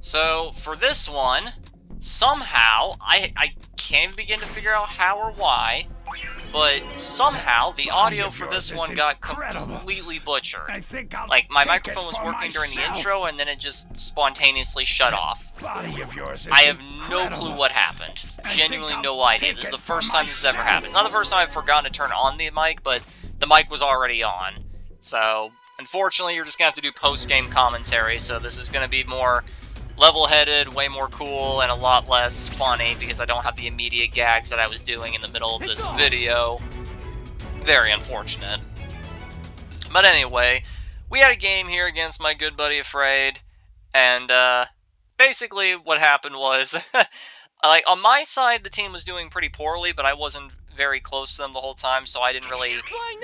So, for this one, somehow, I can't even begin to figure out how or why, but somehow the audio for this one got completely butchered. Like, my microphone was working during the intro, and then it just spontaneously shut off. I have no clue what happened. Genuinely no idea. This is the first time this has ever happened. It's not the first time I've forgotten to turn on the mic, but the mic was already on. So, unfortunately, you're just going to have to do post-game commentary, so this is going to be more level-headed, way more cool, and a lot less funny, because I don't have the immediate gags that I was doing in the middle of this video. Very unfortunate. But anyway, we had a game here against my good buddy Afraid, and basically what happened was, like, on my side, the team was doing pretty poorly, but I wasn't very close to them the whole time, so I didn't really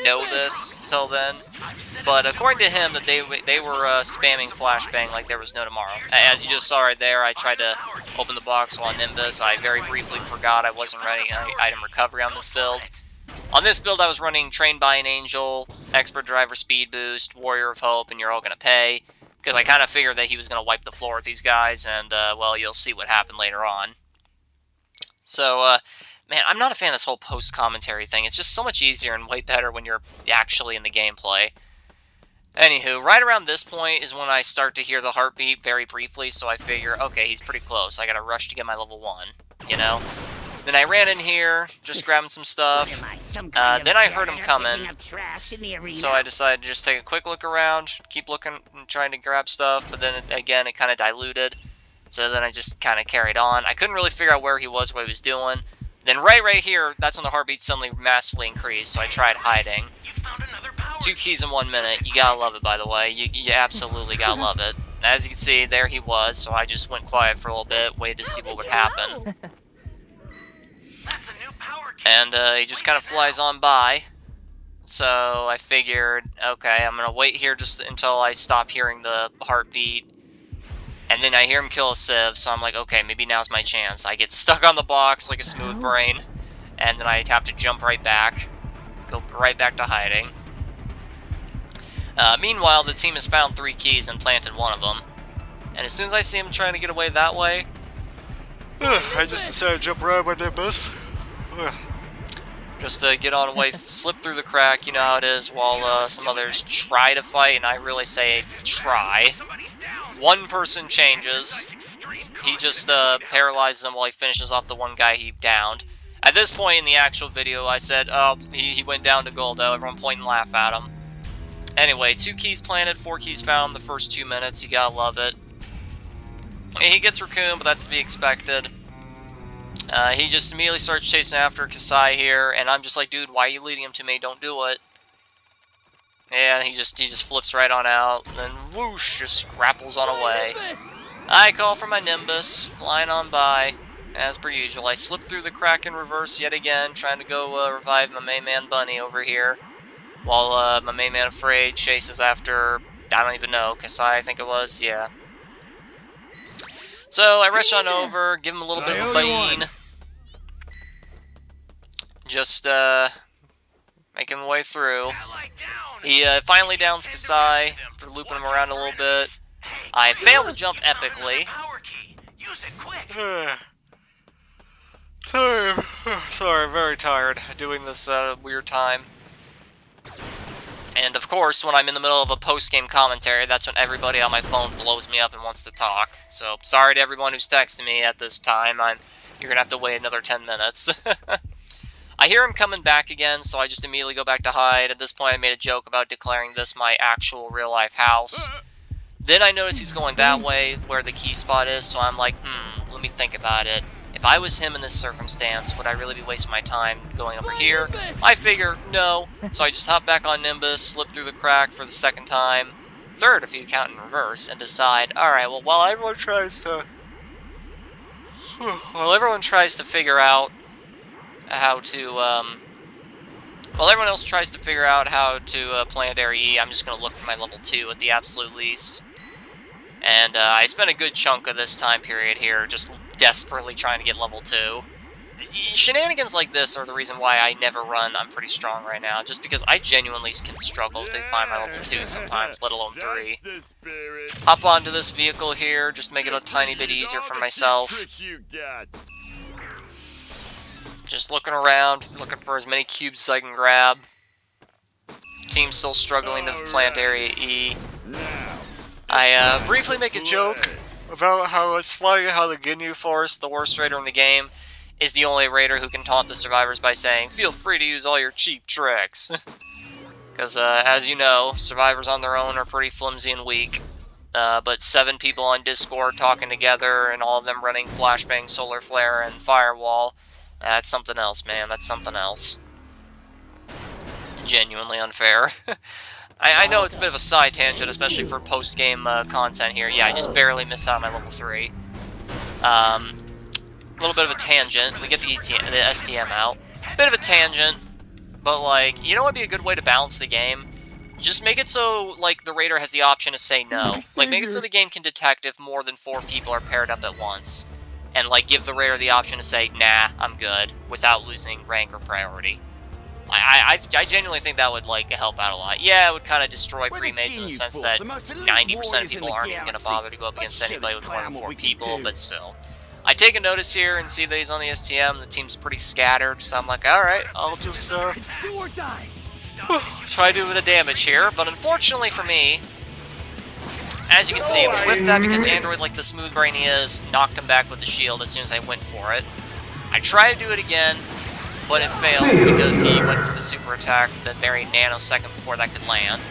know this until then. But according to him, that they were spamming flashbang like there was no tomorrow. As you just saw right there, I tried to open the box while Nimbus. I very briefly forgot I wasn't running item recovery on this build. On this build, I was running Trained by an Angel, Expert Driver Speed Boost, Warrior of Hope, and You're All Gonna Pay, because I kind of figured that he was going to wipe the floor with these guys, and, well, you'll see what happened later on. So, man, I'm not a fan of this whole post-commentary thing. It's just so much easier and way better when you're actually in the gameplay. Anywho, right around this point is when I start to hear the heartbeat very briefly, so I figure, okay, he's pretty close. I gotta rush to get my level 1, you know? Then I ran in here, just grabbing some stuff. Then I heard him coming, so I decided to just take a quick look around, keep looking and trying to grab stuff, but then, again, it kind of diluted. So then I just kind of carried on. I couldn't really figure out where he was, what he was doing. Then right here, that's when the heartbeat suddenly massively increased, so I tried hiding. 2 keys in 1 minute. You gotta love it, by the way. You absolutely gotta love it. As you can see, there he was, so I just went quiet for a little bit, waited to see what would happen. And he just kind of flies on by. So I figured, okay, I'm gonna wait here just until I stop hearing the heartbeat. And then I hear him kill a Civ, so I'm like, okay, maybe now's my chance. I get stuck on the box like a smooth brain, and then I have to jump right back, go right back to hiding. Meanwhile, the team has found 3 keys and planted one of them. And as soon as I see him trying to get away that way, I just decided to jump right with Nimbus. Just to get on away, slip through the crack, you know how it is, while some others try to fight, and I really say try. One person changes. He just paralyzes him while he finishes off the one guy he downed. At this point in the actual video, I said, oh, he went down to Guldo. Everyone point and laugh at him. Anyway, 2 keys planted, 4 keys found the first 2 minutes. You gotta love it. He gets Recoome, but that's to be expected. He just immediately starts chasing after Kasai here, and I'm just like, dude, why are you leading him to me? Don't do it. And he just flips right on out, and then whoosh, just grapples on away. I call for my Nimbus, flying on by, as per usual. I slip through the crack in reverse yet again, trying to go revive my main man Bunny over here, while my main man Afraid chases after, I don't even know, Kasai I think it was, yeah. So I rush on over, give him a little bit of a bean. Just making the way through. He finally downs Kasai for looping him around a little bit. I failed to jump epically. Sorry, I'm very tired doing this weird time. And of course, when I'm in the middle of a post-game commentary, that's when everybody on my phone blows me up and wants to talk. So, sorry to everyone who's texting me at this time. You're gonna have to wait another 10 minutes. I hear him coming back again, so I just immediately go back to hide. At this point, I made a joke about declaring this my actual real-life house. Then I notice he's going that way, where the key spot is, so I'm like, let me think about it. If I was him in this circumstance, would I really be wasting my time going over here? I figure, no. So I just hop back on Nimbus, slip through the crack for the 2nd time, 3rd if you count in reverse, and decide, alright, well, while everyone tries to figure out how to, while everyone else tries to figure out how to Planetary E, I'm just going to look for my level 2 at the absolute least. And I spent a good chunk of this time period here just desperately trying to get level 2. Shenanigans like this are the reason why I never run I'm pretty strong right now, just because I genuinely can struggle to find my level 2 sometimes, let alone 3. Hop onto this vehicle here, just make it a tiny bit easier for myself. Just looking around, looking for as many cubes as I can grab. Team's still struggling to plant Area E. I briefly make a joke about how it's funny how the Ginyu Force, the worst raider in the game, is the only raider who can taunt the survivors by saying, "Feel free to use all your cheap tricks." Because, as you know, survivors on their own are pretty flimsy and weak. But 7 people on Discord talking together, and all of them running Flashbang, Solar Flare, and Firewall, that's something else, man. That's something else. Genuinely unfair. I know it's a bit of a side tangent, especially for post-game content here. Yeah, I just barely missed out on my level 3. A little bit of a tangent. We get the STM out. Bit of a tangent, but, like, you know what would be a good way to balance the game? Just make it so, like, the raider has the option to say no. Like, make it so the game can detect if more than 4 people are paired up at once. And, like, give the raider the option to say, nah, I'm good, without losing rank or priority. I genuinely think that would, like, help out a lot. Yeah, it would kind of destroy pre-mates in the sense that 90% of people aren't even going to bother to go up against anybody with more than 4 people, but still. I take a notice here and see that he's on the STM, the team's pretty scattered, so I'm like, alright, I'll just, try to do a bit of damage here, but unfortunately for me, as you can see, we whipped that because Android, like the smooth brain he is, knocked him back with the shield as soon as I went for it. I try to do it again, but it fails because he went for the super attack the very nanosecond before that could land.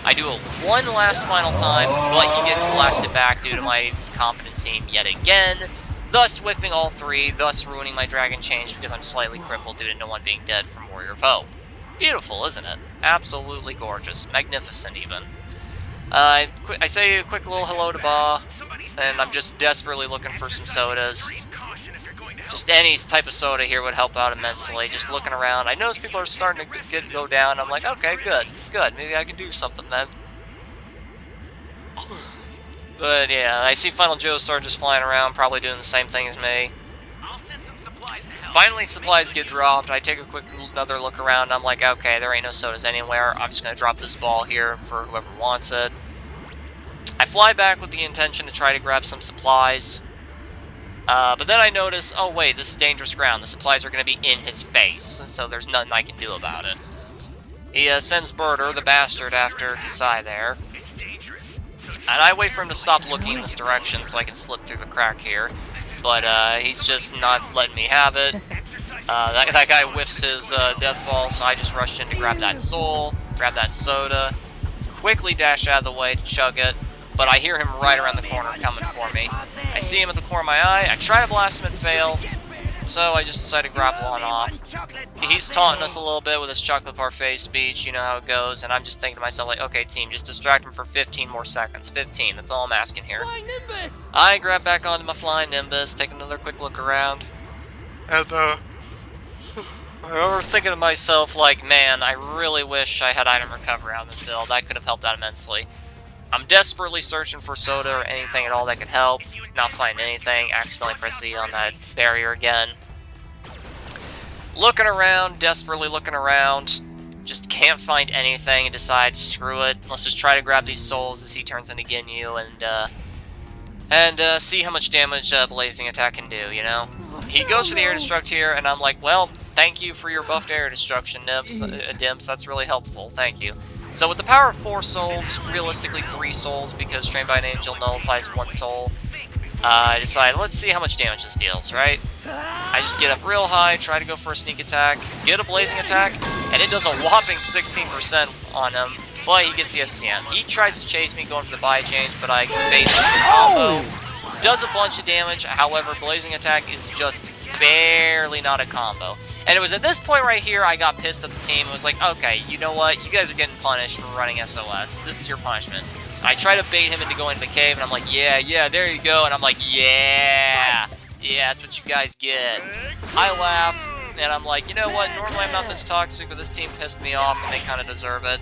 I do it one last final time, but he gets blasted back due to my competent team yet again, thus whiffing all 3, thus ruining my Dragon Change because I'm slightly crippled due to no one being dead from Warrior of Hope. Beautiful, isn't it? Absolutely gorgeous. Magnificent, even. I say a quick little hello to Ba, and I'm just desperately looking for some sodas. Just any type of soda here would help out immensely. Just looking around. I notice people are starting to go down. I'm like, okay, good, good. Maybe I can do something then. But yeah, I see Final Joestar just flying around, probably doing the same thing as me. Finally, supplies get dropped. I take a quick another look around. I'm like, okay, there ain't no sodas anywhere. I'm just going to drop this ball here for whoever wants it. I fly back with the intention to try to grab some supplies. But then I notice, oh wait, this is dangerous ground. The supplies are going to be in his face, so there's nothing I can do about it. He sends Burter, the bastard, after Kasai there. And I wait for him to stop looking in this direction so I can slip through the crack here. But he's just not letting me have it. That guy whiffs his death ball, so I just rushed in to grab that soul, grab that soda, quickly dash out of the way to chug it, but I hear him right around the corner coming for me. I see him at the corner of my eye, I try to blast him and fail, so I just decide to grapple on off. He's taunting us a little bit with his chocolate parfait speech, you know how it goes, and I'm just thinking to myself, like, okay team, just distract him for 15 more seconds. 15, that's all I'm asking here. I grab back onto my flying Nimbus, take another quick look around, and I remember thinking to myself, like, man, I really wish I had item recovery on this build. That could have helped out immensely. I'm desperately searching for soda or anything at all that could help. Not finding anything. Accidentally press E on that barrier again. Looking around, desperately looking around. Just can't find anything and decide, screw it. Let's just try to grab these souls as he turns into Ginyu and see how much damage Blazing Attack can do, you know? He goes for the air destruct here, and I'm like, well, thank you for your buffed air destruction, Dimps. That's really helpful. Thank you. So with the power of 4 souls, realistically 3 souls, because Trained by an Angel nullifies 1 soul, I decide, let's see how much damage this deals, right? I just get up real high, try to go for a sneak attack, get a blazing attack, and it does a whopping 16% on him, but he gets the SCM. He tries to chase me going for the buy change, but I bait him with the combo. Does a bunch of damage, however, blazing attack is just barely not a combo. And it was at this point right here I got pissed at the team. It was like, okay, you know what? You guys are getting punished for running SOS. This is your punishment. I try to bait him into going to the cave, and I'm like, yeah, there you go. And I'm like, yeah, that's what you guys get. I laugh, and I'm like, you know what? Normally I'm not this toxic, but this team pissed me off, and they kind of deserve it.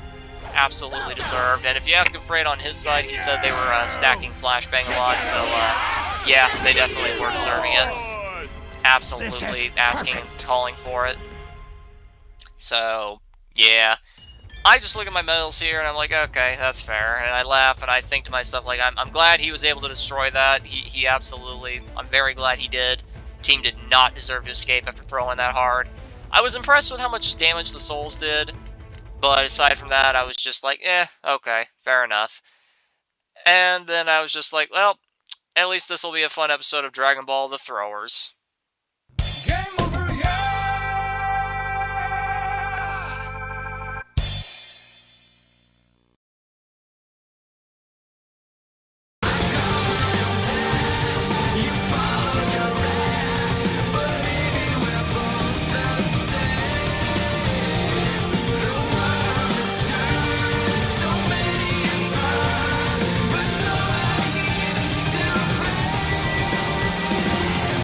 Absolutely deserved. And if you ask Afraid on his side, he said they were stacking flashbang a lot, so yeah, they definitely were deserving it. absolutely asking and calling for it. So, yeah. I just look at my medals here and I'm like, okay, that's fair. And I laugh and I think to myself, like, I'm glad he was able to destroy that. He absolutely, I'm very glad he did. Team did not deserve to escape after throwing that hard. I was impressed with how much damage the souls did. But aside from that, I was just like, okay, fair enough. And then I was just like, well, at least this will be a fun episode of Dragon Ball The Throwers.